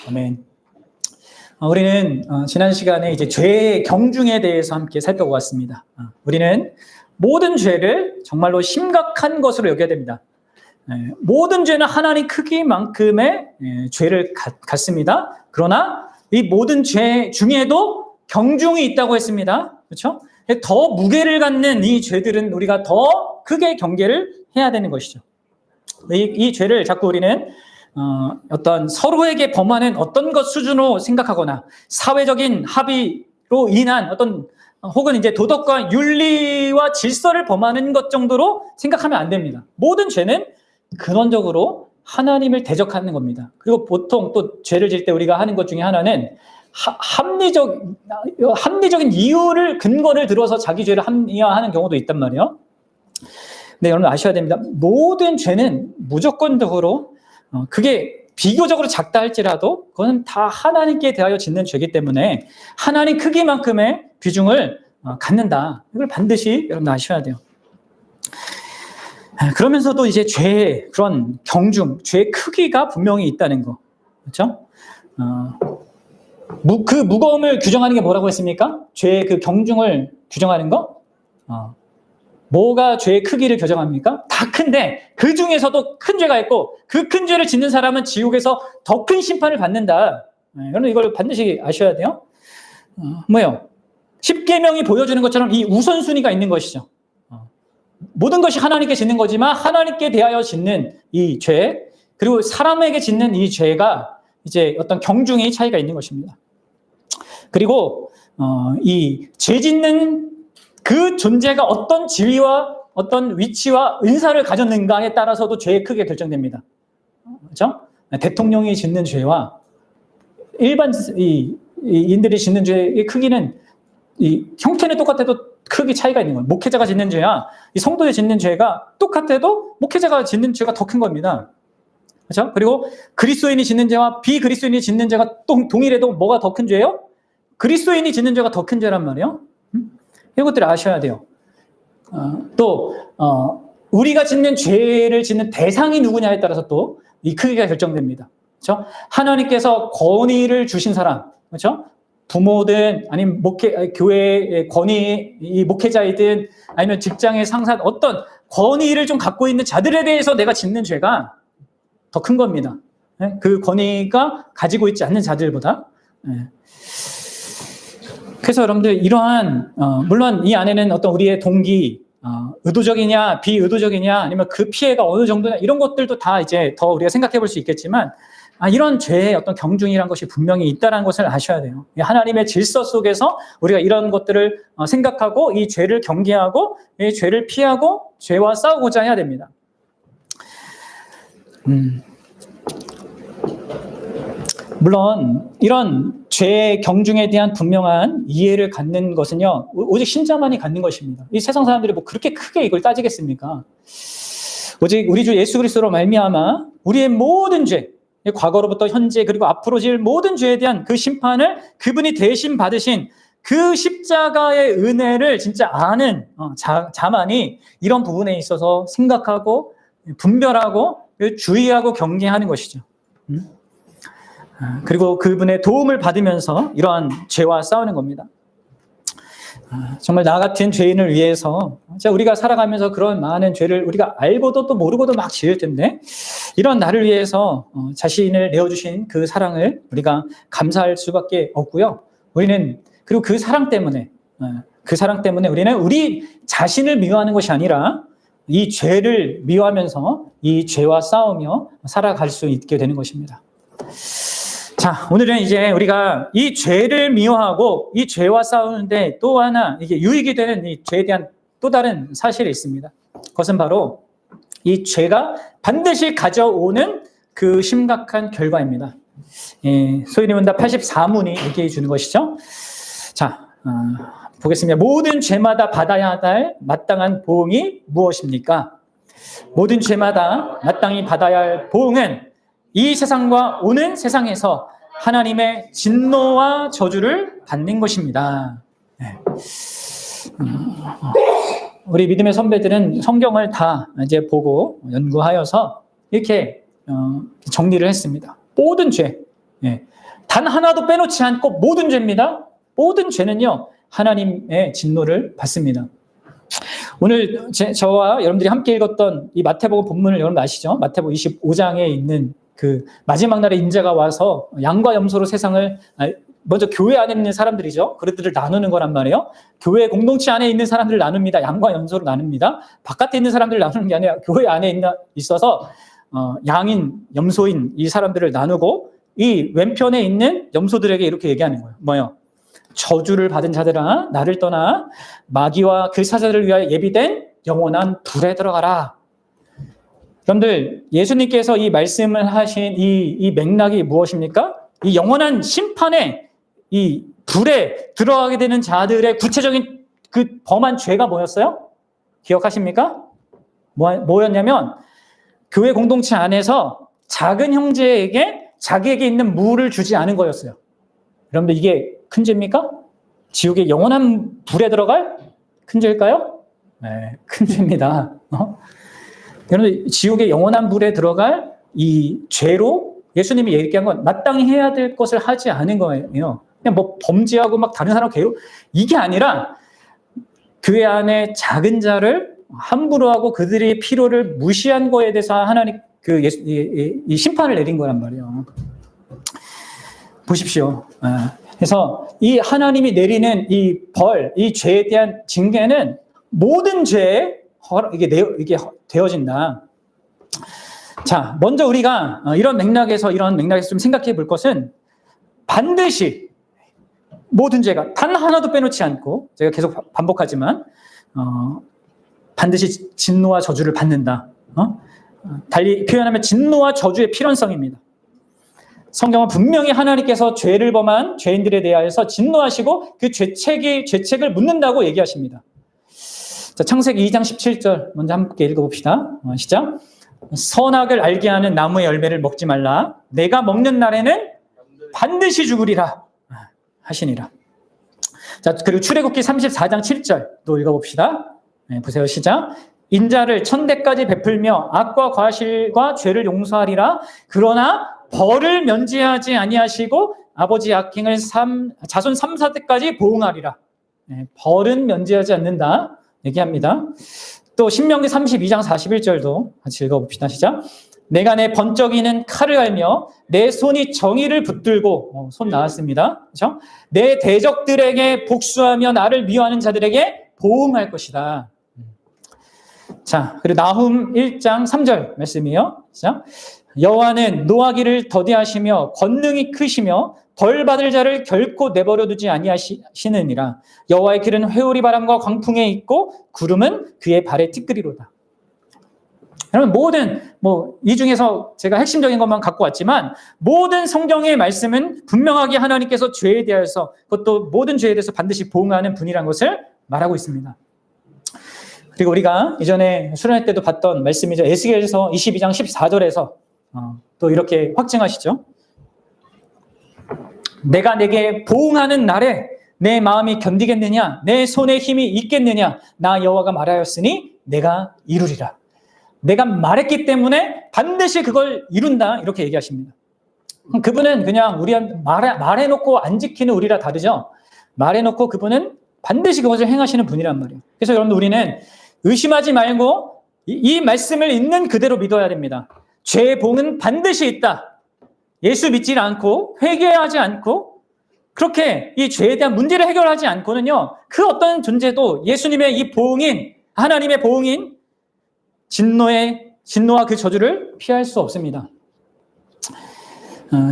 아멘. 우리는 지난 시간에 이제 죄의 경중에 대해서 함께 살펴보았습니다. 우리는 모든 죄를 정말로 심각한 것으로 여겨야 됩니다. 모든 죄는 하나님 크기만큼의 죄를 갖습니다. 그러나 이 모든 죄 중에도 경중이 있다고 했습니다. 그렇죠? 더 무게를 갖는 이 죄들은 우리가 더 크게 경계를 해야 되는 것이죠. 이 죄를 자꾸 우리는 어떤 서로에게 범하는 어떤 것 수준으로 생각하거나 사회적인 합의로 인한 어떤 혹은 이제 도덕과 윤리와 질서를 범하는 것 정도로 생각하면 안 됩니다. 모든 죄는 근원적으로 하나님을 대적하는 겁니다. 그리고 보통 또 죄를 질 때 우리가 하는 것 중에 하나는 합리적인 이유를 근거를 들어서 자기 죄를 합리화하는 경우도 있단 말이에요. 네, 여러분 아셔야 됩니다. 모든 죄는 무조건적으로 그게 비교적으로 작다 할지라도 그건 다 하나님께 대하여 짓는 죄이기 때문에 하나님 크기만큼의 비중을 갖는다. 이걸 반드시 여러분 아셔야 돼요. 그러면서도 이제 죄의 그런 경중, 죄의 크기가 분명히 있다는 거. 그렇죠? 그 무거움을 규정하는 게 뭐라고 했습니까? 죄의 그 경중을 규정하는 거? 뭐가 죄의 크기를 규정합니까? 다 큰데 그 중에서도 큰 죄가 있고 그 큰 죄를 짓는 사람은 지옥에서 더 큰 심판을 받는다. 여러분 이걸 반드시 아셔야 돼요. 뭐예요? 십계명이 보여주는 것처럼 이 우선순위가 있는 것이죠. 모든 것이 하나님께 짓는 거지만 하나님께 대하여 짓는 이 죄, 그리고 사람에게 짓는 이 죄가 이제 어떤 경중의 차이가 있는 것입니다. 그리고 이 죄 짓는 그 존재가 어떤 지위와 어떤 위치와 은사를 가졌는가에 따라서도 죄의 크기가 결정됩니다. 그렇죠? 대통령이 짓는 죄와 일반 인들이 짓는 죄의 크기는 이 형태는 똑같아도 크게 차이가 있는 거예요. 목회자가 짓는 죄와 이 성도에 짓는 죄가 똑같아도 목회자가 짓는 죄가 더 큰 겁니다. 그렇죠? 그리고 그리스도인이 짓는 죄와 비그리스도인이 짓는 죄가 동일해도 뭐가 더 큰 죄예요? 그리스도인이 짓는 죄가 더 큰 죄란 말이에요. 이것들을 아셔야 돼요. 또 우리가 짓는 죄를 짓는 대상이 누구냐에 따라서 또 이 크기가 결정됩니다. 그렇죠? 하나님께서 권위를 주신 사람, 그렇죠? 부모든 아니면 교회의 권위, 이 목회자이든 아니면 직장의 상사, 어떤 권위를 좀 갖고 있는 자들에 대해서 내가 짓는 죄가 더 큰 겁니다. 그 권위가 가지고 있지 않는 자들보다. 그래서 여러분들 이러한 물론 이 안에는 어떤 우리의 동기, 의도적이냐 비의도적이냐 아니면 그 피해가 어느 정도냐 이런 것들도 다 이제 더 우리가 생각해 볼 수 있겠지만 이런 죄의 어떤 경중이라는 것이 분명히 있다는 것을 아셔야 돼요. 하나님의 질서 속에서 우리가 이런 것들을 생각하고 이 죄를 경계하고 이 죄를 피하고 죄와 싸우고자 해야 됩니다. 물론 이런 죄의 경중에 대한 분명한 이해를 갖는 것은요 오직 신자만이 갖는 것입니다. 이 세상 사람들이 뭐 그렇게 크게 이걸 따지겠습니까? 오직 우리 주 예수 그리스도로 말미암아 우리의 모든 죄, 과거로부터 현재 그리고 앞으로 질 모든 죄에 대한 그 심판을 그분이 대신 받으신 그 십자가의 은혜를 진짜 아는 자만이 이런 부분에 있어서 생각하고 분별하고 주의하고 경계하는 것이죠. 그리고 그분의 도움을 받으면서 이러한 죄와 싸우는 겁니다. 정말 나 같은 죄인을 위해서 우리가 살아가면서 그런 많은 죄를 우리가 알고도 또 모르고도 막 지을 텐데 이런 나를 위해서 자신을 내어주신 그 사랑을 우리가 감사할 수밖에 없고요. 우리는 그리고 그 사랑 때문에 우리는 우리 자신을 미워하는 것이 아니라 이 죄를 미워하면서 이 죄와 싸우며 살아갈 수 있게 되는 것입니다. 자, 오늘은 이제 우리가 이 죄를 미워하고 이 죄와 싸우는데 또 하나 이게 유익이 되는 이 죄에 대한 또 다른 사실이 있습니다. 그것은 바로 이 죄가 반드시 가져오는 그 심각한 결과입니다. 소위문답 84문이 얘기해 주는 것이죠. 자, 보겠습니다. 모든 죄마다 받아야 할 마땅한 보응이 무엇입니까? 모든 죄마다 마땅히 받아야 할 보응은 이 세상과 오는 세상에서 하나님의 진노와 저주를 받는 것입니다. 우리 믿음의 선배들은 성경을 다 이제 보고 연구하여서 이렇게 정리를 했습니다. 모든 죄, 예. 단 하나도 빼놓지 않고 모든 죄입니다. 모든 죄는요, 하나님의 진노를 받습니다. 오늘 저와 여러분들이 함께 읽었던 이 마태복음 본문을 여러분 아시죠? 마태복음 25장에 있는 그 마지막 날에 인자가 와서 양과 염소로 세상을, 먼저 교회 안에 있는 사람들이죠. 그들을 나누는 거란 말이에요. 교회 공동체 안에 있는 사람들을 나눕니다. 양과 염소로 나눕니다. 바깥에 있는 사람들을 나누는 게 아니라 교회 안에 있어서 양인, 염소인 이 사람들을 나누고 이 왼편에 있는 염소들에게 이렇게 얘기하는 거예요. 뭐요? 저주를 받은 자들아 나를 떠나 마귀와 그 사자들을 위하여 예비된 영원한 불에 들어가라. 여러분들, 예수님께서 이 말씀을 하신 이 맥락이 무엇입니까? 이 영원한 심판에 이 불에 들어가게 되는 자들의 구체적인 그 범한 죄가 뭐였어요? 기억하십니까? 뭐였냐면 교회 공동체 안에서 작은 형제에게 자기에게 있는 물을 주지 않은 거였어요. 여러분들, 이게 큰 죄입니까? 지옥의 영원한 불에 들어갈 큰 죄일까요? 네, 큰 죄입니다. 여러분, 지옥의 영원한 불에 들어갈 이 죄로 예수님이 얘기한 건 마땅히 해야 될 것을 하지 않은 거예요. 그냥 뭐 범죄하고 막 다른 사람 괴롭, 이게 아니라 교회 안에 작은 자를 함부로 하고 그들의 필요를 무시한 거에 대해서 하나님 이 심판을 내린 거란 말이에요. 보십시오. 그래서 이 하나님이 내리는 이 벌, 이 죄에 대한 징계는 모든 죄에 이게 되어진다. 자, 먼저 우리가 이런 맥락에서 좀 생각해 볼 것은 반드시 모든 죄가 단 하나도 빼놓지 않고, 제가 계속 반복하지만 반드시 진노와 저주를 받는다. 달리 표현하면 진노와 저주의 필연성입니다. 성경은 분명히 하나님께서 죄를 범한 죄인들에 대하여서 진노하시고 그 죄책을 묻는다고 얘기하십니다. 자, 창세기 2장 17절 먼저 함께 읽어봅시다. 시작. 선악을 알게 하는 나무의 열매를 먹지 말라. 내가 먹는 날에는 반드시 죽으리라 하시니라. 자, 그리고 출애굽기 34장 7절 또 읽어봅시다. 보세요. 시작. 인자를 천대까지 베풀며 악과 과실과 죄를 용서하리라. 그러나 벌을 면제하지 아니하시고 아버지 악행을 자손 3, 4대까지 보응하리라. 벌은 면제하지 않는다 얘기합니다. 또 신명기 32장 41절도 같이 읽어봅시다. 시작. 내가 내 번쩍이는 칼을 갈며 내 손이 정의를 붙들고, 손 나왔습니다. 그렇죠? 내 대적들에게 복수하며 나를 미워하는 자들에게 보응할 것이다. 자, 그리고 나훔 1장 3절 말씀이요. 시작. 여호와는 노하기를 더디하시며 권능이 크시며 벌 받을 자를 결코 내버려 두지 아니하시느니라. 여호와의 길은 회오리 바람과 광풍에 있고 구름은 그의 발의 티끌이로다. 여러분, 모든 이 중에서 제가 핵심적인 것만 갖고 왔지만 모든 성경의 말씀은 분명하게 하나님께서 죄에 대해서, 그것도 모든 죄에 대해서 반드시 보응하는 분이라는 것을 말하고 있습니다. 그리고 우리가 이전에 수련회 때도 봤던 말씀이죠. 에스겔서 22장 14절에서 또 이렇게 확증하시죠. 내가 내게 보응하는 날에 내 마음이 견디겠느냐? 내 손에 힘이 있겠느냐? 나 여호와가 말하였으니 내가 이루리라. 내가 말했기 때문에 반드시 그걸 이룬다. 이렇게 얘기하십니다. 그분은 그냥 우리한테 말해놓고 안 지키는 우리라 다르죠. 말해놓고 그분은 반드시 그것을 행하시는 분이란 말이에요. 그래서 여러분들, 우리는 의심하지 말고 이 말씀을 있는 그대로 믿어야 됩니다. 죄의 봉은 반드시 있다. 예수 믿지 않고 회개하지 않고 그렇게 이 죄에 대한 문제를 해결하지 않고는요, 그 어떤 존재도 예수님의 이 보응인, 하나님의 보응인 진노와 그 저주를 피할 수 없습니다.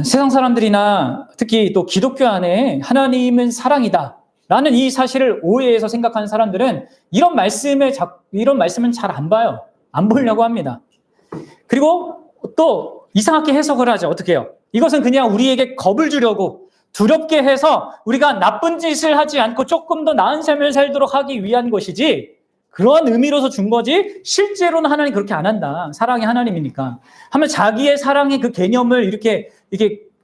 세상 사람들이나 특히 또 기독교 안에 하나님은 사랑이다 라는 이 사실을 오해해서 생각하는 사람들은 이런 말씀은 잘 안 봐요. 안 보려고 합니다. 그리고 또 이상하게 해석을 하죠. 어떻게 해요? 이것은 그냥 우리에게 겁을 주려고 두렵게 해서 우리가 나쁜 짓을 하지 않고 조금 더 나은 삶을 살도록 하기 위한 것이지, 그런 의미로서 준 거지 실제로는 하나님 그렇게 안 한다. 사랑이 하나님이니까 하면 자기의 사랑의 그 개념을 이렇게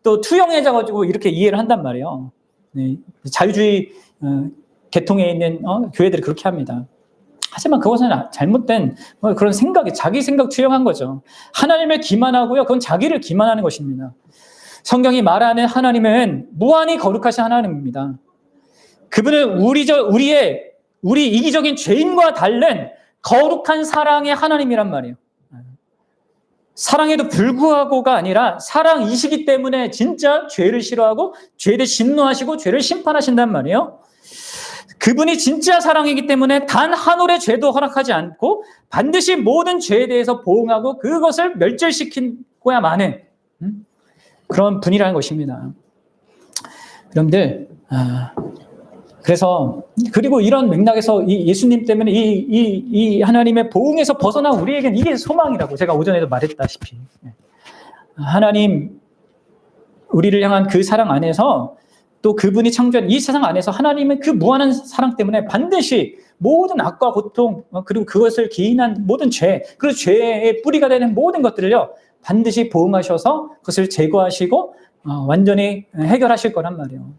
또 투영해져가지고 이렇게 이해를 한단 말이에요. 네, 자유주의 계통에 있는 교회들이 그렇게 합니다. 하지만 그것은 잘못된 그런 자기 생각 투영한 거죠. 하나님을 기만하고요, 그건 자기를 기만하는 것입니다. 성경이 말하는 하나님은 무한히 거룩하신 하나님입니다. 그분은 우리 이기적인 죄인과 다른 거룩한 사랑의 하나님이란 말이에요. 사랑에도 불구하고가 아니라 사랑이시기 때문에 진짜 죄를 싫어하고 죄를 진노하시고 죄를 심판하신단 말이에요. 그분이 진짜 사랑이기 때문에 단 한 올의 죄도 허락하지 않고 반드시 모든 죄에 대해서 보응하고 그것을 멸절시키고야 마는 그런 분이라는 것입니다. 여러분들, 그래서 그리고 이런 맥락에서 이 예수님 때문에 이 하나님의 보응에서 벗어나 우리에겐 이게 소망이라고 제가 오전에도 말했다시피 하나님 우리를 향한 그 사랑 안에서 또 그분이 창조한 이 세상 안에서 하나님은 그 무한한 사랑 때문에 반드시 모든 악과 고통 그리고 그것을 기인한 모든 죄 그리고 죄의 뿌리가 되는 모든 것들을요 반드시 보응하셔서 그것을 제거하시고 완전히 해결하실 거란 말이에요.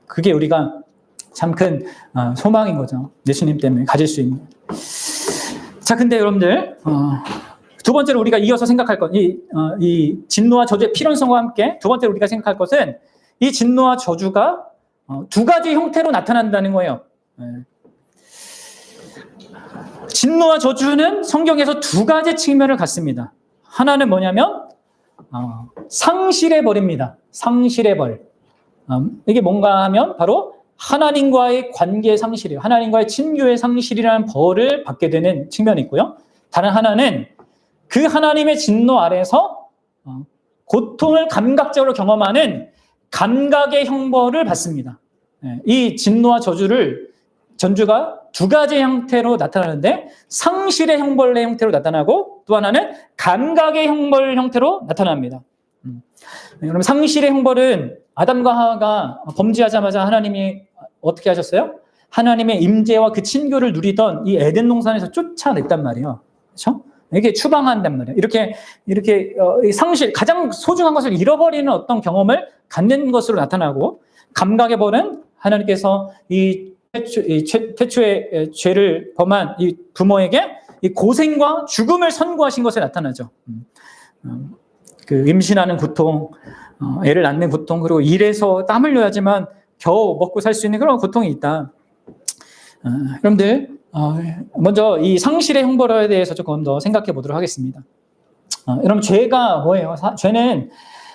그게 우리가 참 큰 소망인 거죠. 예수님 때문에 가질 수 있는. 자, 근데 여러분들 두 번째로 우리가 이어서 생각할 것, 이 진노와 저주의 필연성과 함께 두 번째로 우리가 생각할 것은 이 진노와 저주가 두 가지 형태로 나타난다는 거예요. 진노와 저주는 성경에서 두 가지 측면을 갖습니다. 하나는 뭐냐면 상실의 벌입니다. 상실의 벌. 이게 뭔가 하면 바로 하나님과의 관계 상실이에요. 하나님과의 친교의 상실이라는 벌을 받게 되는 측면이 있고요. 다른 하나는 그 하나님의 진노 아래서 고통을 감각적으로 경험하는 감각의 형벌을 받습니다. 이 진노와 전주가 두 가지 형태로 나타나는데 상실의 형벌의 형태로 나타나고 또 하나는 감각의 형벌 형태로 나타납니다. 그럼 상실의 형벌은 아담과 하와가 범죄하자마자 하나님이 어떻게 하셨어요? 하나님의 임재와 그 친교를 누리던 이 에덴 동산에서 쫓아냈단 말이에요. 그렇죠? 이게 추방한단 말이에요. 이렇게 상실, 가장 소중한 것을 잃어버리는 어떤 경험을 갖는 것으로 나타나고 감각의 벌은 하나님께서 이 태초의 죄를 범한 이 부모에게 이 고생과 죽음을 선고하신 것에 나타나죠. 그 임신하는 고통, 애를 낳는 고통, 그리고 일해서 땀 흘려야지만 겨우 먹고 살 수 있는 그런 고통이 있다. 여러분들, 먼저 이 상실의 형벌에 대해서 조금 더 생각해 보도록 하겠습니다. 여러분, 죄가 뭐예요? 죄는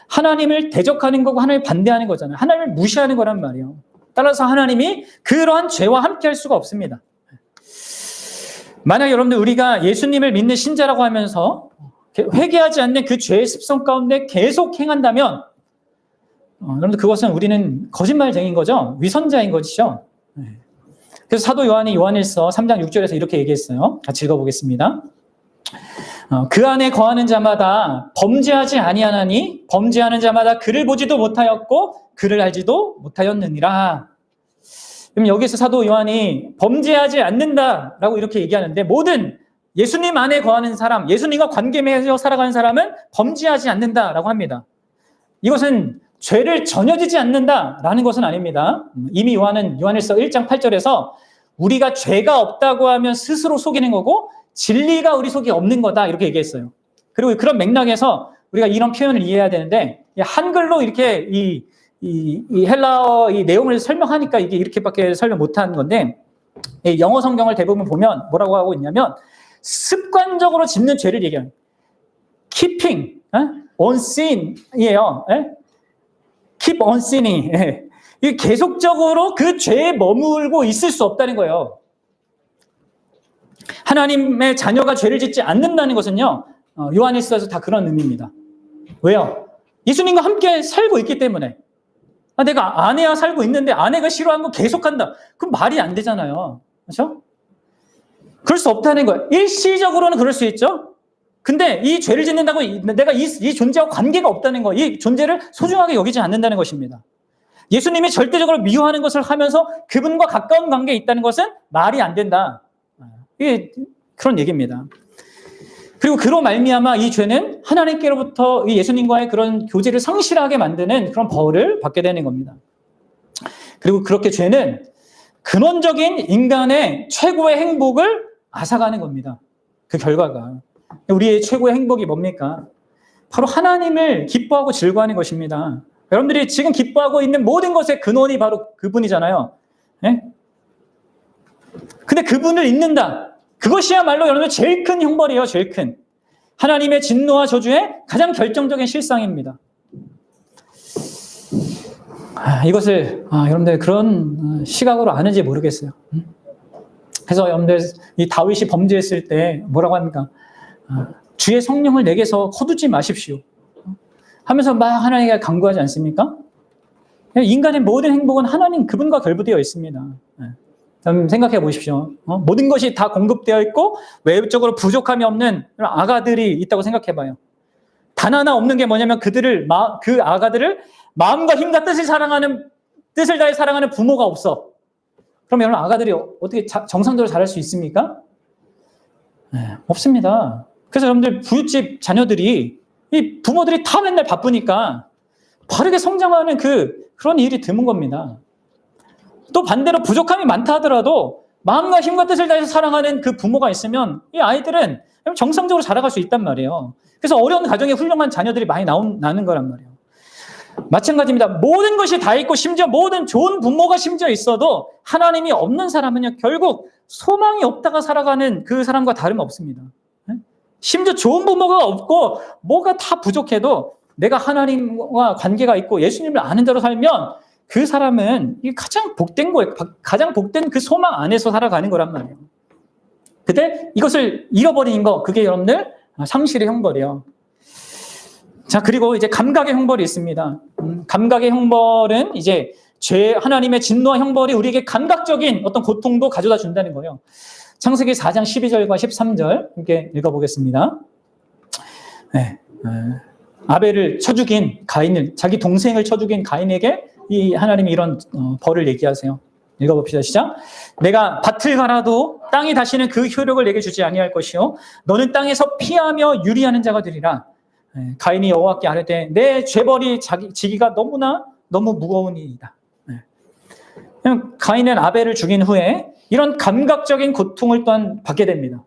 하나님을 대적하는 거고 하나님을 반대하는 거잖아요. 하나님을 무시하는 거란 말이에요. 따라서 하나님이 그러한 죄와 함께 할 수가 없습니다. 만약 여러분들 우리가 예수님을 믿는 신자라고 하면서 회개하지 않는 그 죄의 습성 가운데 계속 행한다면 여러분들 그것은 우리는 거짓말쟁인 거죠. 위선자인 것이죠. 그래서 사도 요한이 요한일서 3장 6절에서 이렇게 얘기했어요. 같이 읽어보겠습니다. 그 안에 거하는 자마다 범죄하지 아니하나니 범죄하는 자마다 그를 보지도 못하였고 그를 알지도 못하였느니라. 그럼 여기서 사도 요한이 범죄하지 않는다라고 이렇게 얘기하는데 모든 예수님 안에 거하는 사람, 예수님과 관계 맺어 살아가는 사람은 범죄하지 않는다라고 합니다. 이것은 죄를 전혀 지지 않는다라는 것은 아닙니다. 이미 요한일서 1장 8절에서 우리가 죄가 없다고 하면 스스로 속이는 거고 진리가 우리 속에 없는 거다 이렇게 얘기했어요. 그리고 그런 맥락에서 우리가 이런 표현을 이해해야 되는데 한글로 이렇게 이 헬라어 이 내용을 설명하니까 이게 이렇게밖에 설명 못하는 건데 영어 성경을 대부분 보면 뭐라고 하고 있냐면 습관적으로 짓는 죄를 얘기해요. keeping on sin이에요. keep on sin이 계속적으로 그 죄에 머물고 있을 수 없다는 거예요. 하나님의 자녀가 죄를 짓지 않는다는 것은요. 요한일서에서 다 그런 의미입니다. 왜요? 예수님과 함께 살고 있기 때문에. 내가 아내와 살고 있는데 아내가 싫어하는 거 계속한다. 그럼 말이 안 되잖아요. 그렇죠? 그럴 수 없다는 거예요. 일시적으로는 그럴 수 있죠. 근데 이 죄를 짓는다고 내가 이 존재와 관계가 없다는 거, 이 존재를 소중하게 여기지 않는다는 것입니다. 예수님이 절대적으로 미워하는 것을 하면서 그분과 가까운 관계에 있다는 것은 말이 안 된다. 이게 그런 얘기입니다. 그리고 그로 말미암아 이 죄는 하나님께로부터 이 예수님과의 그런 교제를 상실하게 만드는 그런 벌을 받게 되는 겁니다. 그리고 그렇게 죄는 근원적인 인간의 최고의 행복을 앗아가는 겁니다. 그 결과가. 우리의 최고의 행복이 뭡니까? 바로 하나님을 기뻐하고 즐거워하는 것입니다. 여러분들이 지금 기뻐하고 있는 모든 것의 근원이 바로 그분이잖아요. 예? 근데 그분을 잊는다. 그것이야말로 여러분 제일 큰 형벌이에요. 제일 큰. 하나님의 진노와 저주의 가장 결정적인 실상입니다. 이것을 여러분들 그런 시각으로 아는지 모르겠어요. 그래서 여러분들 이 다윗이 범죄했을 때 뭐라고 합니까? 주의 성령을 내게서 거두지 마십시오. 하면서 막 하나님께 간구하지 않습니까? 인간의 모든 행복은 하나님 그분과 결부되어 있습니다. 생각해 보십시오. 모든 것이 다 공급되어 있고 외적으로 부족함이 없는 아가들이 있다고 생각해 봐요. 단 하나 없는 게 뭐냐면 그 아가들을 마음과 힘과 뜻을 다해 사랑하는 부모가 없어. 그럼 여러분 아가들이 어떻게 정상적으로 자랄 수 있습니까? 없습니다. 그래서 여러분들 부잣집 자녀들이 이 부모들이 다 맨날 바쁘니까 바르게 성장하는 그런 일이 드문 겁니다. 또 반대로 부족함이 많다 하더라도 마음과 힘과 뜻을 다해서 사랑하는 그 부모가 있으면 이 아이들은 정상적으로 자라갈 수 있단 말이에요. 그래서 어려운 가정에 훌륭한 자녀들이 많이 나는 거란 말이에요. 마찬가지입니다. 모든 것이 다 있고 심지어 모든 좋은 부모가 심지어 있어도 하나님이 없는 사람은요 결국 소망이 없다가 살아가는 그 사람과 다름없습니다. 심지어 좋은 부모가 없고 뭐가 다 부족해도 내가 하나님과 관계가 있고 예수님을 아는 자로 살면 그 사람은 가장 복된 거예요. 가장 복된 그 소망 안에서 살아가는 거란 말이에요. 근데 이것을 잃어버린 거 그게 여러분들 상실의 형벌이에요. 자, 그리고 이제 감각의 형벌이 있습니다. 감각의 형벌은 이제 하나님의 진노와 형벌이 우리에게 감각적인 어떤 고통도 가져다 준다는 거예요. 창세기 4장 12절과 13절 함께 읽어보겠습니다. 네. 아벨을 쳐 죽인 가인을, 자기 동생을 쳐 죽인 가인에게 이 하나님이 이런 벌을 얘기하세요. 읽어봅시다. 시작. 내가 밭을 갈아도 땅이 다시는 그 효력을 내게 주지 아니할 것이요 너는 땅에서 피하며 유리하는 자가 되리라. 가인이 여호와께 아뢰되 내 죄벌이 지기가 너무 무거우니이다. 가인은 아벨을 죽인 후에 이런 감각적인 고통을 또한 받게 됩니다.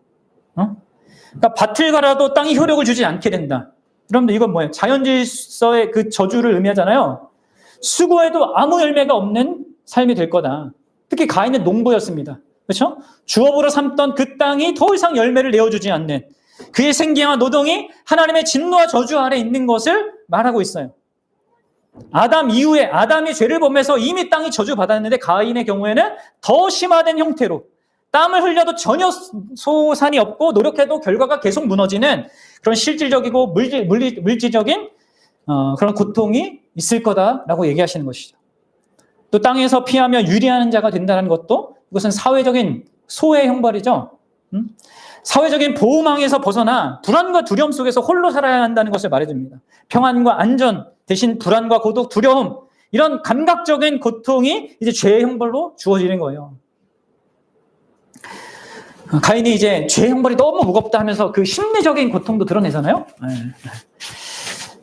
그러니까 밭을 갈아도 땅이 효력을 주지 않게 된다. 여러분들 이건 뭐예요? 자연질서의 그 저주를 의미하잖아요. 수고해도 아무 열매가 없는 삶이 될 거다. 특히 가인은 농부였습니다. 그렇죠? 주업으로 삼던 그 땅이 더 이상 열매를 내어주지 않는 그의 생계와 노동이 하나님의 진노와 저주 아래 있는 것을 말하고 있어요. 아담 이후에 아담이 죄를 범해서 이미 땅이 저주받았는데 가인의 경우에는 더 심화된 형태로 땀을 흘려도 전혀 소산이 없고 노력해도 결과가 계속 무너지는 그런 실질적이고 물질적인 그런 고통이 있을 거다라고 얘기하시는 것이죠. 또 땅에서 피하며 유리하는 자가 된다는 것도 이것은 사회적인 소외 형벌이죠. 사회적인 보호망에서 벗어나 불안과 두려움 속에서 홀로 살아야 한다는 것을 말해줍니다. 평안과 안전 대신 불안과 고독, 두려움 이런 감각적인 고통이 이제 죄의 형벌로 주어지는 거예요. 가인이 이제 죄의 형벌이 너무 무겁다 하면서 그 심리적인 고통도 드러내잖아요.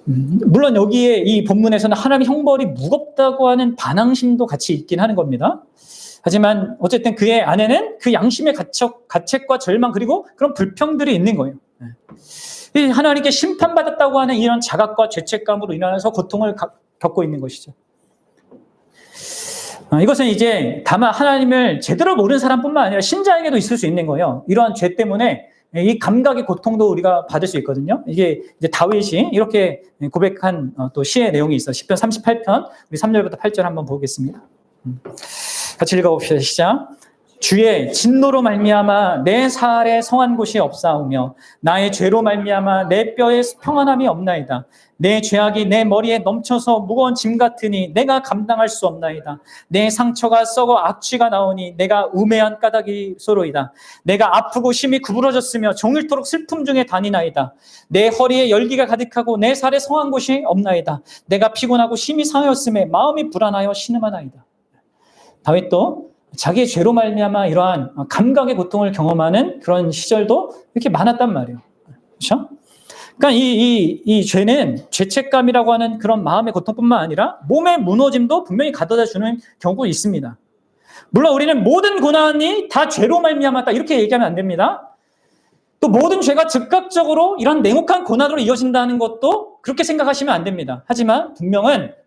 물론 여기에 이 본문에서는 하나님의 형벌이 무겁다고 하는 반항심도 같이 있긴 하는 겁니다. 하지만 어쨌든 그의 안에는 그 양심의 가책과 절망 그리고 그런 불평들이 있는 거예요. 하나님께 심판받았다고 하는 이런 자각과 죄책감으로 인해서 고통을 겪고 있는 것이죠. 이것은 이제 다만 하나님을 제대로 모르는 사람뿐만 아니라 신자에게도 있을 수 있는 거예요. 이러한 죄 때문에 이 감각의 고통도 우리가 받을 수 있거든요. 이게 이제 다윗이 이렇게 고백한 또 시의 내용이 있어요. 시편 38편 우리 3절부터 8절 한번 보겠습니다. 같이 읽어봅시다. 시작. 주의 진노로 말미암아 내 살에 성한 곳이 없사오며 나의 죄로 말미암아 내 뼈에 평안함이 없나이다. 내 죄악이 내 머리에 넘쳐서 무거운 짐 같으니 내가 감당할 수 없나이다. 내 상처가 썩어 악취가 나오니 내가 우매한 까닭이 소로이다. 내가 아프고 심히 구부러졌으며 종일토록 슬픔 중에 다니나이다. 내 허리에 열기가 가득하고 내 살에 성한 곳이 없나이다. 내가 피곤하고 심히 상하였음에 마음이 불안하여 신음하나이다. 다윗도 자기의 죄로 말미암아 이러한 감각의 고통을 경험하는 그런 시절도 이렇게 많았단 말이에요. 그렇죠? 그러니까 이 죄는 죄책감이라고 하는 그런 마음의 고통뿐만 아니라 몸의 무너짐도 분명히 가져다 주는 경우가 있습니다. 물론 우리는 모든 고난이 다 죄로 말미암았다 이렇게 얘기하면 안 됩니다. 또 모든 죄가 즉각적으로 이런 냉혹한 고난으로 이어진다는 것도 그렇게 생각하시면 안 됩니다. 하지만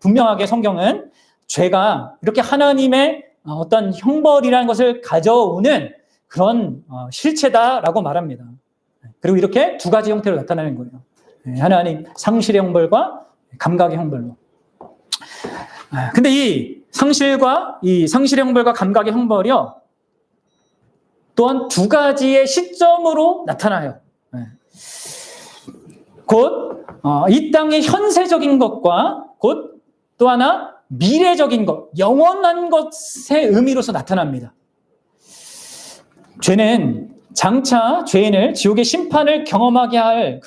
분명하게 성경은 죄가 이렇게 하나님의 어떤 형벌이라는 것을 가져오는 그런 실체다라고 말합니다. 그리고 이렇게 두 가지 형태로 나타나는 거예요. 하나님 상실의 형벌과 감각의 형벌로. 근데 이 상실의 형벌과 감각의 형벌이요, 또한 두 가지의 시점으로 나타나요. 곧 이 땅의 현세적인 것과 곧 또 하나 미래적인 것, 영원한 것의 의미로서 나타납니다. 죄는 장차 죄인을 지옥의 심판을 경험하게 할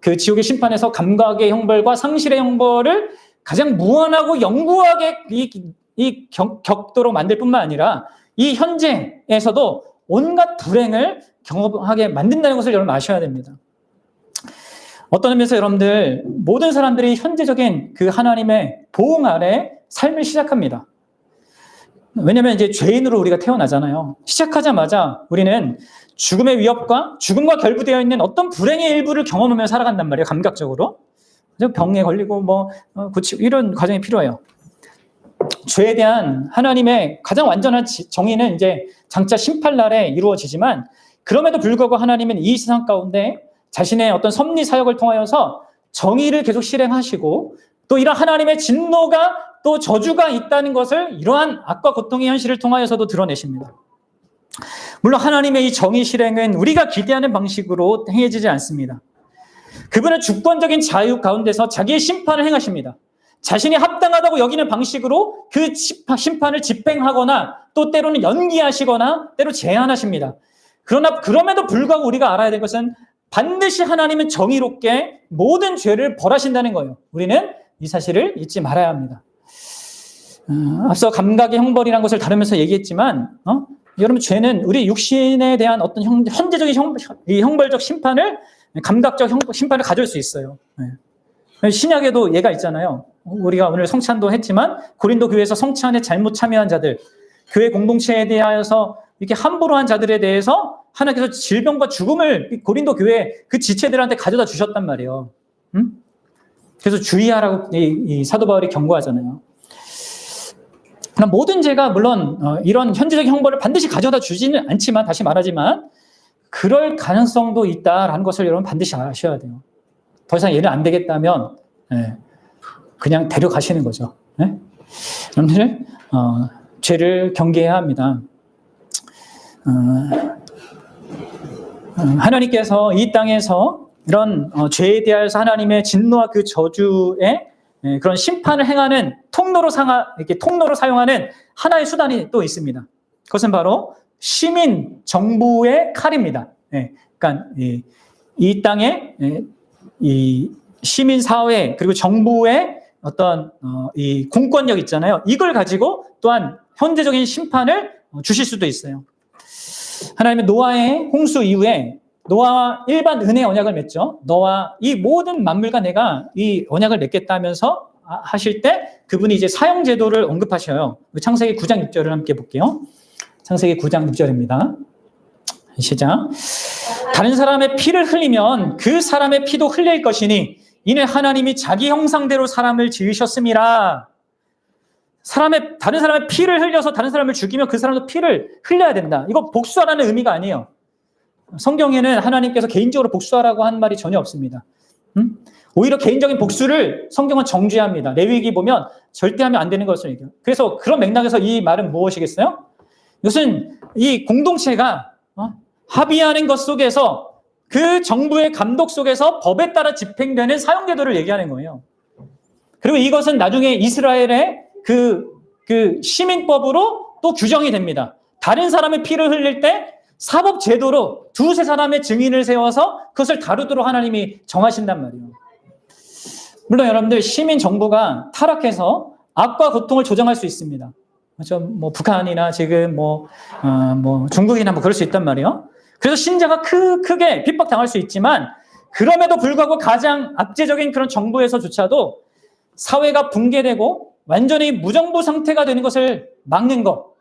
그 지옥의 심판에서 감각의 형벌과 상실의 형벌을 가장 무한하고 영구하게 겪도록 만들 뿐만 아니라 이 현재에서도 온갖 불행을 경험하게 만든다는 것을 여러분 아셔야 됩니다. 어떤 의미에서 여러분들 모든 사람들이 현재적인 그 하나님의 보응 아래 삶을 시작합니다. 왜냐하면 이제 죄인으로 우리가 태어나잖아요. 시작하자마자 우리는 죽음의 위협과 죽음과 결부되어 있는 어떤 불행의 일부를 경험하며 살아간단 말이에요. 감각적으로. 병에 걸리고 고치고 이런 과정이 필요해요. 죄에 대한 하나님의 가장 완전한 정의는 이제 장차 심판날에 이루어지지만, 그럼에도 불구하고 하나님은 이 세상 가운데 자신의 어떤 섭리 사역을 통하여서 정의를 계속 실행하시고, 또 이런 하나님의 진노가 또 저주가 있다는 것을 이러한 악과 고통의 현실을 통하여서도 드러내십니다. 물론 하나님의 이 정의 실행은 우리가 기대하는 방식으로 행해지지 않습니다. 그분은 주권적인 자유 가운데서 자기의 심판을 행하십니다. 자신이 합당하다고 여기는 방식으로 그 심판을 집행하거나 또 때로는 연기하시거나 때로 제한하십니다. 그러나 그럼에도 불구하고 우리가 알아야 될 것은 반드시 하나님은 정의롭게 모든 죄를 벌하신다는 거예요. 우리는 이 사실을 잊지 말아야 합니다. 앞서 감각의 형벌이라는 것을 다루면서 얘기했지만 여러분, 죄는 우리 육신에 대한 어떤 현재적인 형벌적 심판을, 감각적 심판을 가져올 수 있어요. 신약에도 예가 있잖아요. 우리가 오늘 성찬도 했지만 고린도 교회에서 성찬에 잘못 참여한 자들, 교회 공동체에 대하여서 이렇게 함부로 한 자들에 대해서 하나님께서 질병과 죽음을 고린도 교회 그 지체들한테 가져다 주셨단 말이에요. 그래서 주의하라고 이 사도 바울이 경고하잖아요. 그럼 모든 죄가 물론 이런 현재적인 형벌을 반드시 가져다 주지는 않지만, 다시 말하지만 그럴 가능성도 있다라는 것을 여러분 반드시 아셔야 돼요. 더 이상 얘는 안 되겠다면 그냥 데려가시는 거죠. 여러분들 죄를 경계해야 합니다. 하나님께서 이 땅에서 이런 죄에 대하여서 하나님의 진노와 그 저주의 그런 심판을 행하는 통로로 사용하는 하나의 수단이 또 있습니다. 그것은 바로 시민 정부의 칼입니다. 그러니까 이 땅에 이 시민 사회 그리고 정부의 어떤 이 공권력 있잖아요. 이걸 가지고 또한 현재적인 심판을 주실 수도 있어요. 하나님은 노아의 홍수 이후에 노아와 일반 은혜 언약을 맺죠. 너와 이 모든 만물과 내가 이 언약을 맺겠다 하면서 하실 때 그분이 이제 사형 제도를 언급하셔요. 창세기 9장 6절을 함께 볼게요. 창세기 9장 6절입니다. 시작. 다른 사람의 피를 흘리면 그 사람의 피도 흘릴 것이니 이는 하나님이 자기 형상대로 사람을 지으셨음이라. 다른 사람의 피를 흘려서 다른 사람을 죽이면 그 사람도 피를 흘려야 된다. 이거 복수하라는 의미가 아니에요. 성경에는 하나님께서 개인적으로 복수하라고 한 말이 전혀 없습니다. 오히려 개인적인 복수를 성경은 정죄합니다. 레위기 보면 절대 하면 안 되는 것을 얘기해요. 그래서 그런 맥락에서 이 말은 무엇이겠어요? 이것은 이 공동체가 합의하는 것 속에서 그 정부의 감독 속에서 법에 따라 집행되는 사형제도를 얘기하는 거예요. 그리고 이것은 나중에 이스라엘의 그 시민법으로 또 규정이 됩니다. 다른 사람의 피를 흘릴 때 사법 제도로 두세 사람의 증인을 세워서 그것을 다루도록 하나님이 정하신단 말이에요. 물론 여러분들 시민 정부가 타락해서 악과 고통을 조정할 수 있습니다. 그렇죠? 북한이나 지금 중국이나 그럴 수 있단 말이에요. 그래서 신자가 크게 핍박당할 수 있지만 그럼에도 불구하고 가장 압제적인 그런 정부에서조차도 사회가 붕괴되고 완전히 무정부 상태가 되는 것을 막는 것,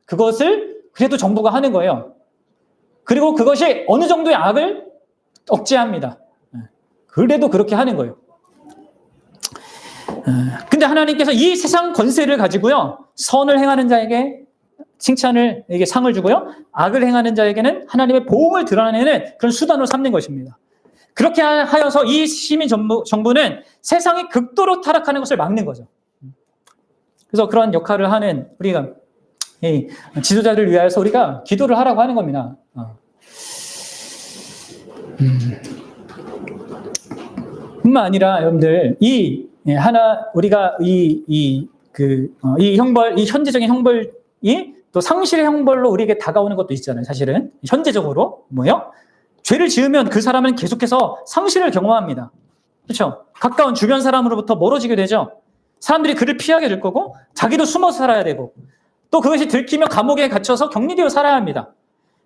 그것을 그래도 정부가 하는 거예요. 그리고 그것이 어느 정도의 악을 억제합니다. 그래도 그렇게 하는 거예요. 근데 하나님께서 이 세상 권세를 가지고요, 선을 행하는 자에게 칭찬을, 이게 상을 주고요, 악을 행하는 자에게는 하나님의 보응을 드러내는 그런 수단으로 삼는 것입니다. 그렇게 하여서 이 시민 정부는 세상이 극도로 타락하는 것을 막는 거죠. 그래서 그런 역할을 하는 우리가 이 지도자들을 위하여서 우리가 기도를 하라고 하는 겁니다. 뿐만 아니라 여러분들 우리가 이 형벌, 이 현재적인 형벌이 또 상실의 형벌로 우리에게 다가오는 것도 있잖아요. 사실은 현재적으로 뭐예요? 죄를 지으면 그 사람은 계속해서 상실을 경험합니다. 그렇죠? 가까운 주변 사람으로부터 멀어지게 되죠. 사람들이 그를 피하게 될 거고, 자기도 숨어서 살아야 되고, 또 그것이 들키면 감옥에 갇혀서 격리되어 살아야 합니다.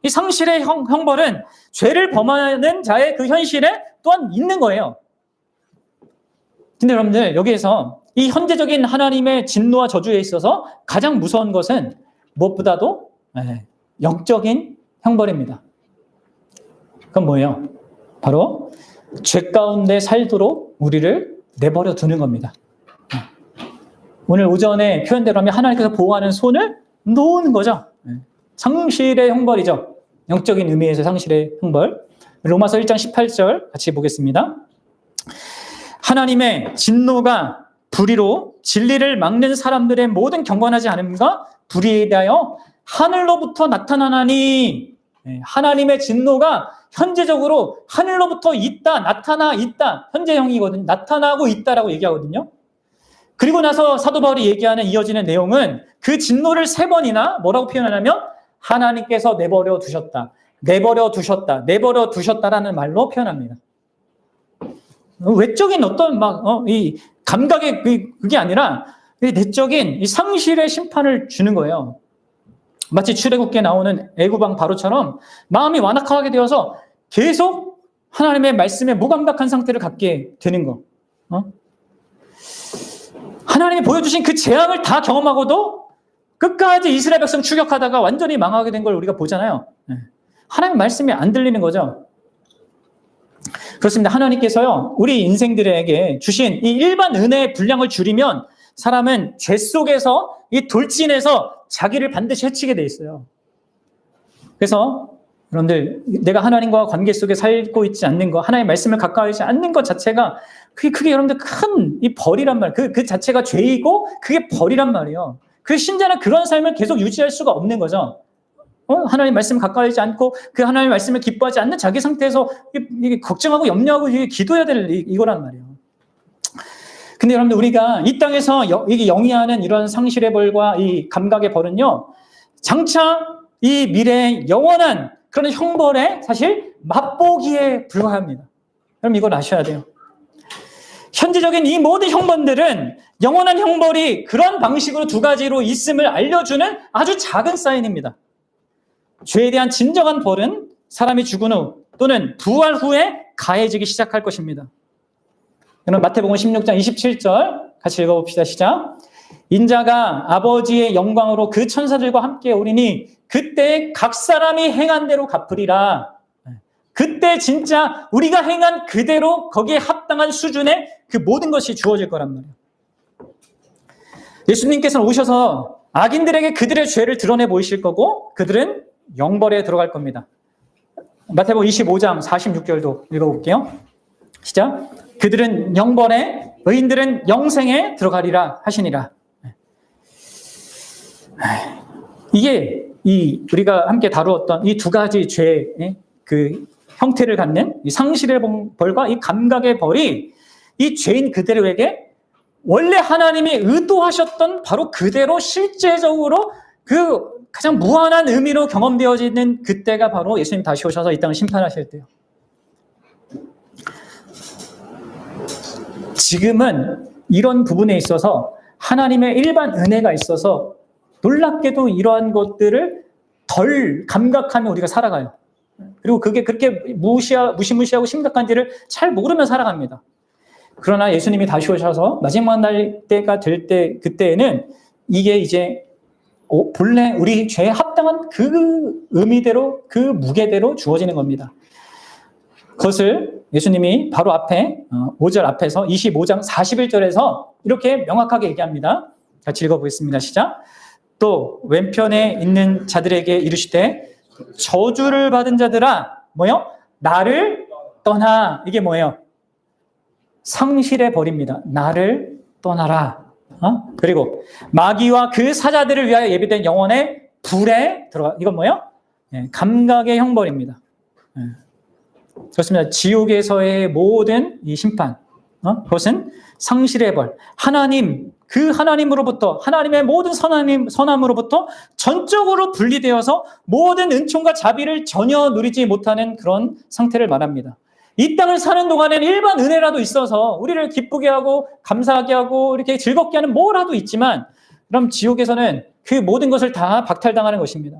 이 상실의 형벌은 죄를 범하는 자의 그 현실에 또한 있는 거예요. 근데 여러분들, 여기에서 이 현재적인 하나님의 진노와 저주에 있어서 가장 무서운 것은 무엇보다도 영적인 형벌입니다. 그건 뭐예요? 바로 죄 가운데 살도록 우리를 내버려 두는 겁니다. 오늘 오전에 표현대로 하면 하나님께서 보호하는 손을 놓는 거죠. 상실의 형벌이죠. 영적인 의미에서 상실의 형벌. 로마서 1장 18절 같이 보겠습니다. 하나님의 진노가 불의로 진리를 막는 사람들의 모든 경건하지 않음과 불의에 대하여 하늘로부터 나타나나니, 하나님의 진노가 현재적으로 하늘로부터 나타나 있다. 현재형이거든요. 나타나고 있다라고 얘기하거든요. 그리고 나서 사도 바울이 얘기하는 이어지는 내용은 그 진노를 3번이나 뭐라고 표현하냐면 하나님께서 내버려 두셨다. 내버려 두셨다. 내버려 두셨다라는 말로 표현합니다. 외적인 어떤 이 감각의 그게 아니라 내적인 이 상실의 심판을 주는 거예요. 마치 출애굽기에 나오는 애굽왕 바로처럼 마음이 완악하게 되어서 계속 하나님의 말씀에 무감각한 상태를 갖게 되는 거. 하나님이 보여주신 그 재앙을 다 경험하고도 끝까지 이스라엘 백성 추격하다가 완전히 망하게 된 걸 우리가 보잖아요. 하나님의 말씀이 안 들리는 거죠. 그렇습니다. 하나님께서요, 우리 인생들에게 주신 이 일반 은혜의 분량을 줄이면 사람은 죄 속에서 이 돌진해서 자기를 반드시 해치게 돼 있어요. 그래서 여러분들, 내가 하나님과 관계 속에 살고 있지 않는 것, 하나님의 말씀을 가까이 하지 않는 것 자체가 그게 여러분들 큰 이 벌이란 말, 그 자체가 죄이고 그게 벌이란 말이에요. 그 신자는 그런 삶을 계속 유지할 수가 없는 거죠. 하나님 말씀을 가까이 하지 않고 그 하나님의 말씀을 기뻐하지 않는 자기 상태에서 이게 걱정하고 염려하고 기도해야 될 이거란 말이에요. 근데 여러분들, 우리가 이 땅에서 이게 영위하는 이런 상실의 벌과 이 감각의 벌은요, 장차 이 미래의 영원한 그런 형벌에 사실 맛보기에 불과합니다. 여러분, 이걸 아셔야 돼요. 현재적인 이 모든 형벌들은 영원한 형벌이 그런 방식으로 2가지로 있음을 알려주는 아주 작은 사인입니다. 죄에 대한 진정한 벌은 사람이 죽은 후 또는 부활 후에 가해지기 시작할 것입니다. 여러분, 마태복음 16장 27절 같이 읽어봅시다. 시작. 인자가 아버지의 영광으로 그 천사들과 함께 오리니 그때 각 사람이 행한 대로 갚으리라. 그때 진짜 우리가 행한 그대로 거기에 합당한 수준의 그 모든 것이 주어질 거란 말이에요. 예수님께서는 오셔서 악인들에게 그들의 죄를 드러내 보이실 거고 그들은 영벌에 들어갈 겁니다. 마태복음 25장 46절도 읽어볼게요. 시작. 그들은 영벌에, 의인들은 영생에 들어가리라 하시니라. 이게 우리가 함께 다루었던 이 2가지 죄의 그 형태를 갖는 이 상실의 벌과 이 감각의 벌이 이 죄인 그대로에게 원래 하나님이 의도하셨던 바로 그대로 실제적으로 그 가장 무한한 의미로 경험되어지는 그때가 바로 예수님 다시 오셔서 이 땅을 심판하실 때요. 지금은 이런 부분에 있어서 하나님의 일반 은혜가 있어서 놀랍게도 이러한 것들을 덜 감각하며 우리가 살아가요. 그리고 그게 그렇게 무시무시하고 심각한지를 잘 모르며 살아갑니다. 그러나 예수님이 다시 오셔서 마지막 날 때가 될 때, 그때에는 이게 이제 본래 우리 죄에 합당한 그 의미대로, 그 무게대로 주어지는 겁니다. 그것을 예수님이 바로 앞에 5절 앞에서 25장 41절에서 이렇게 명확하게 얘기합니다. 같이 읽어보겠습니다. 시작. 또 왼편에 있는 자들에게 이르시되 저주를 받은 자들아 뭐요? 나를 떠나. 이게 뭐예요? 상실해 버립니다. 나를 떠나라. 그리고 마귀와 그 사자들을 위하여 예비된 영혼의 불에 들어가. 이건 뭐예요? 감각의 형벌입니다. 그렇습니다. 지옥에서의 모든 이 심판, 그것은 상실의 벌. 하나님, 그 하나님으로부터, 하나님의 모든 선함으로부터 전적으로 분리되어서 모든 은총과 자비를 전혀 누리지 못하는 그런 상태를 말합니다. 이 땅을 사는 동안에는 일반 은혜라도 있어서 우리를 기쁘게 하고 감사하게 하고 이렇게 즐겁게 하는 뭐라도 있지만, 그럼 지옥에서는 그 모든 것을 다 박탈당하는 것입니다.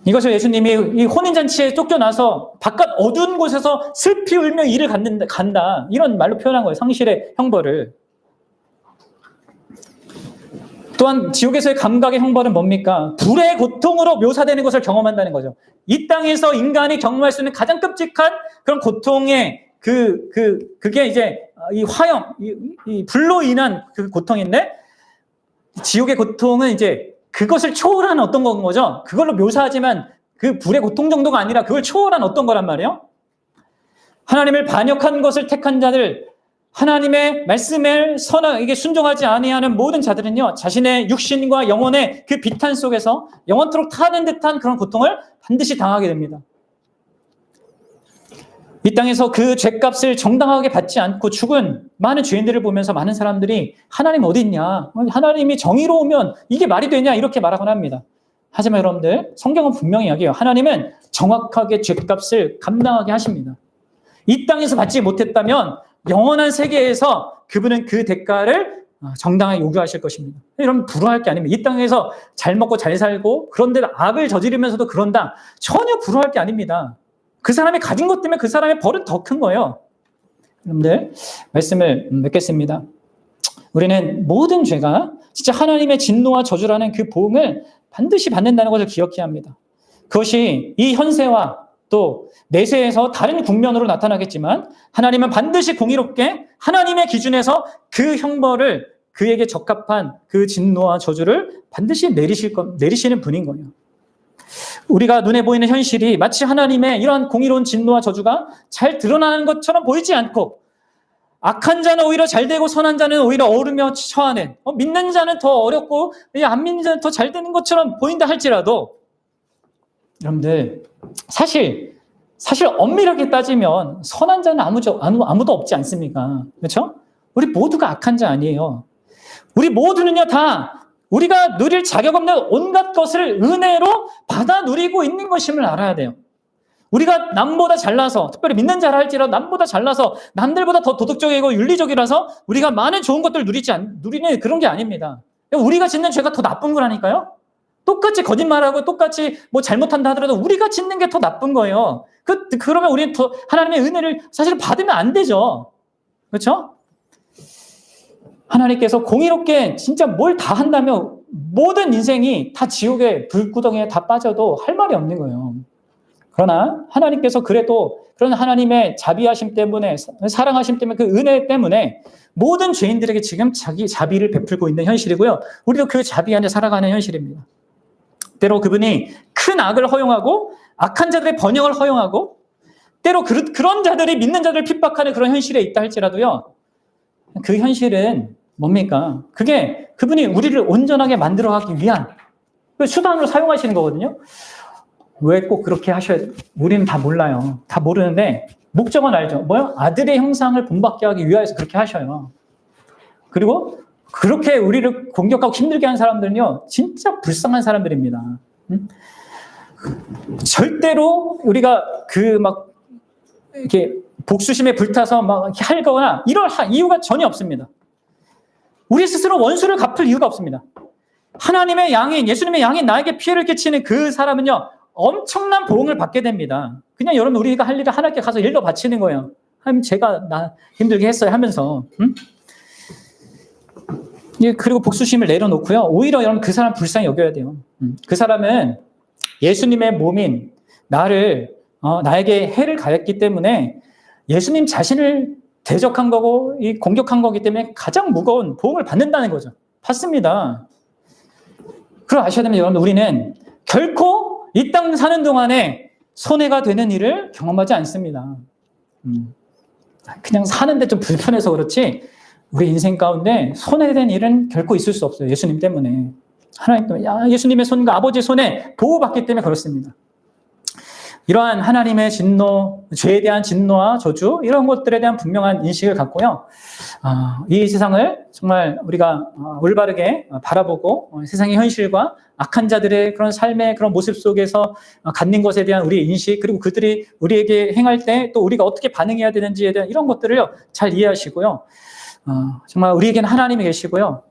이것을 예수님이 이 혼인잔치에 쫓겨나서 바깥 어두운 곳에서 슬피 울며 이를 간다. 이런 말로 표현한 거예요. 상실의 형벌을. 또한 지옥에서의 감각의 형벌은 뭡니까? 불의 고통으로 묘사되는 것을 경험한다는 거죠. 이 땅에서 인간이 경험할 수 있는 가장 끔찍한 그런 고통의 그게 이제 이 화형, 이 불로 인한 그 고통인데, 지옥의 고통은 이제 그것을 초월한 어떤 건 거죠. 그걸로 묘사하지만 그 불의 고통 정도가 아니라 그걸 초월한 어떤 거란 말이에요. 하나님을 반역한 것을 택한 자들, 하나님의 말씀에 이게 순종하지 아니하는 모든 자들은요, 자신의 육신과 영혼의 그 비탄 속에서 영원토록 타는 듯한 그런 고통을 반드시 당하게 됩니다. 이 땅에서 그 죄값을 정당하게 받지 않고 죽은 많은 죄인들을 보면서 많은 사람들이 하나님 어디 있냐? 하나님이 정의로우면 이게 말이 되냐? 이렇게 말하곤 합니다. 하지만 여러분들, 성경은 분명히 이야기해요. 하나님은 정확하게 죄값을 감당하게 하십니다. 이 땅에서 받지 못했다면 영원한 세계에서 그분은 그 대가를 정당하게 요구하실 것입니다. 여러분, 불화할 게 아닙니다. 이 땅에서 잘 먹고 잘 살고 그런데 악을 저지르면서도 그런다. 전혀 불화할 게 아닙니다. 그 사람이 가진 것 때문에 그 사람의 벌은 더 큰 거예요. 여러분들, 말씀을 맺겠습니다. 우리는 모든 죄가 진짜 하나님의 진노와 저주라는 그 보응을 반드시 받는다는 것을 기억해야 합니다. 그것이 이 현세와 또 내세에서 다른 국면으로 나타나겠지만, 하나님은 반드시 공의롭게 하나님의 기준에서 그 형벌을, 그에게 적합한 그 진노와 저주를 반드시 내리시는 분인 거예요. 우리가 눈에 보이는 현실이 마치 하나님의 이러한 공의로운 진노와 저주가 잘 드러나는 것처럼 보이지 않고, 악한 자는 오히려 잘 되고 선한 자는 오히려 얼으며 처하는, 믿는 자는 더 어렵고 안 믿는 자는 더 잘 되는 것처럼 보인다 할지라도, 여러분들, 사실 엄밀하게 따지면 선한 자는 아무도 없지 않습니까? 그렇죠? 우리 모두가 악한 자 아니에요. 우리 모두는요, 다 우리가 누릴 자격 없는 온갖 것을 은혜로 받아 누리고 있는 것임을 알아야 돼요. 우리가 남보다 잘나서, 특별히 믿는 자라 할지라도 남보다 잘나서 남들보다 더 도덕적이고 윤리적이라서 우리가 많은 좋은 것들을 누리는 그런 게 아닙니다. 우리가 짓는 죄가 더 나쁜 거라니까요. 똑같이 거짓말하고 똑같이 뭐 잘못한다 하더라도 우리가 짓는 게 더 나쁜 거예요. 그러면 우리는 더 하나님의 은혜를 사실 받으면 안 되죠. 그렇죠? 하나님께서 공의롭게 진짜 뭘 다 한다면 모든 인생이 다 지옥의 불구덩이에 다 빠져도 할 말이 없는 거예요. 그러나 하나님께서 그래도 그런 하나님의 자비하심 때문에, 사랑하심 때문에, 그 은혜 때문에 모든 죄인들에게 지금 자기 자비를 베풀고 있는 현실이고요. 우리도 그 자비 안에 살아가는 현실입니다. 때로 그분이 큰 악을 허용하고 악한 자들의 번영을 허용하고, 때로 그런 자들이 믿는 자들을 핍박하는 그런 현실에 있다 할지라도요, 그 현실은 뭡니까? 그게 그분이 우리를 온전하게 만들어가기 위한 수단으로 사용하시는 거거든요. 왜 꼭 그렇게 하셔야 돼요? 우리는 다 몰라요. 다 모르는데 목적은 알죠. 뭐요? 아들의 형상을 본받게 하기 위해서 그렇게 하셔요. 그리고 그렇게 우리를 공격하고 힘들게 하는 사람들은요, 진짜 불쌍한 사람들입니다. 절대로 우리가 이렇게 복수심에 불타서 막 이렇게 할 거나 이럴 이유가 전혀 없습니다. 우리 스스로 원수를 갚을 이유가 없습니다. 하나님의 양인, 예수님의 양인 나에게 피해를 끼치는 그 사람은요, 엄청난 보응을 받게 됩니다. 그냥 여러분, 우리가 할 일을 하나님께 가서 일러 바치는 거예요. 하나님, 제가 나 힘들게 했어요 하면서. 그리고 복수심을 내려놓고요. 오히려 여러분 그 사람 불쌍히 여겨야 돼요. 그 사람은 예수님의 몸인 나를 나에게 해를 가했기 때문에 예수님 자신을 대적한 거고 공격한 거기 때문에 가장 무거운 보응을 받는다는 거죠. 받습니다. 그걸 아셔야 됩니다. 여러분 우리는 결코 이 땅 사는 동안에 손해가 되는 일을 경험하지 않습니다. 그냥 사는데 좀 불편해서 그렇지 우리 인생 가운데 손해된 일은 결코 있을 수 없어요. 예수님 때문에. 하나님 때문에. 예수님의 손과 아버지의 손에 보호받기 때문에 그렇습니다. 이러한 하나님의 진노, 죄에 대한 진노와 저주 이런 것들에 대한 분명한 인식을 갖고요. 이 세상을 정말 우리가 올바르게 바라보고 세상의 현실과 악한 자들의 그런 삶의 그런 모습 속에서 갖는 것에 대한 우리의 인식 그리고 그들이 우리에게 행할 때 또 우리가 어떻게 반응해야 되는지에 대한 이런 것들을요 잘 이해하시고요. 정말 우리에게는 하나님이 계시고요.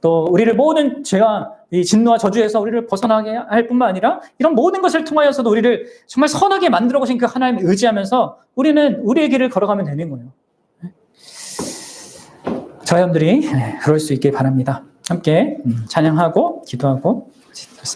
또 우리를 모든 죄와 이 진노와 저주에서 우리를 벗어나게 할 뿐만 아니라 이런 모든 것을 통하여서도 우리를 정말 선하게 만들어 보신 그 하나님을 의지하면서 우리는 우리의 길을 걸어가면 되는 거예요. 저희 여러분들이 그럴 수 있길 바랍니다. 함께 찬양하고 기도하고